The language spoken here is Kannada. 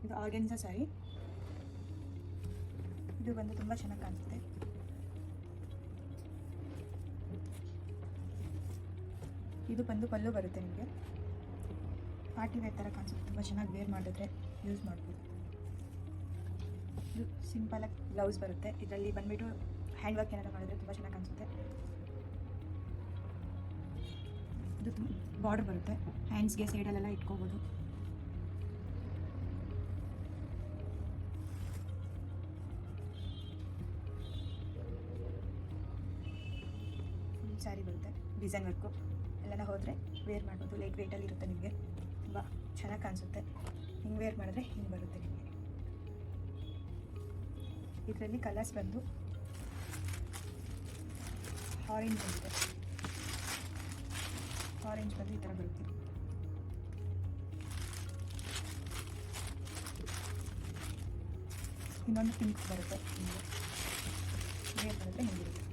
ಇದು ಆರ್ಗೆನ್ಸಾ ಸ್ಯಾರಿ. ಇದು ಬಂದು ತುಂಬ ಚೆನ್ನಾಗಿ ಕಾಣಿಸುತ್ತೆ. ಇದು ಬಂದು ಪಲ್ಲು ಬರುತ್ತೆ. ನಿಮಗೆ ಪಾರ್ಟಿ ವೇರ್ ಥರ ಕಾಣಿಸುತ್ತೆ. ತುಂಬ ಚೆನ್ನಾಗಿ ವೇರ್ ಮಾಡಿದ್ರೆ ಯೂಸ್ ಮಾಡ್ಬೋದು. ಇದು ಸಿಂಪಲಾಗಿ ಬ್ಲೌಸ್ ಬರುತ್ತೆ. ಇದರಲ್ಲಿ ಬಂದುಬಿಟ್ಟು ಹ್ಯಾಂಡ್ ವರ್ಕ್ ಏನಾದರೂ ಮಾಡಿದ್ರೆ ತುಂಬ ಚೆನ್ನಾಗಿ ಕಾಣಿಸುತ್ತೆ. ಇದು ಬಾರ್ಡರ್ ಬರುತ್ತೆ. ಹ್ಯಾಂಡ್ಸ್ಗೆ ಸೈಡಲ್ಲೆಲ್ಲ ಇಟ್ಕೋಬೋದು. ಸ್ಯಾರಿ ಬರುತ್ತೆ ಡಿಸೈನ್ ವರ್ಕು ಎಲ್ಲೆಲ್ಲ ಹೋದರೆ ವೇರ್ ಮಾಡ್ಬೋದು. ಲೈಟ್ ವೆಯ್ಟಲ್ಲಿ ಇರುತ್ತೆ. ನಿಮಗೆ ತುಂಬ ಚೆನ್ನಾಗಿ ಕಾಣಿಸುತ್ತೆ. ಹಿಂಗೆ ವೇರ್ ಮಾಡಿದ್ರೆ ಹಿಂಗೆ ಬರುತ್ತೆ. ನಿಮಗೆ ಇದರಲ್ಲಿ ಕಲರ್ಸ್ ಬಂದು ಆರೆಂಜ್ ಬಂದಿದೆ. ಆರೆಂಜ್ ಬಂದು ಈ ಥರ ಬರುತ್ತೆ. ಇನ್ನೊಂದು ಪಿಂಕ್ ಬರುತ್ತೆ. ನಿಮಗೆ ವೇರ್ ಮಾಡಿದ್ರೆ ಹಿಂಗಿರುತ್ತೆ.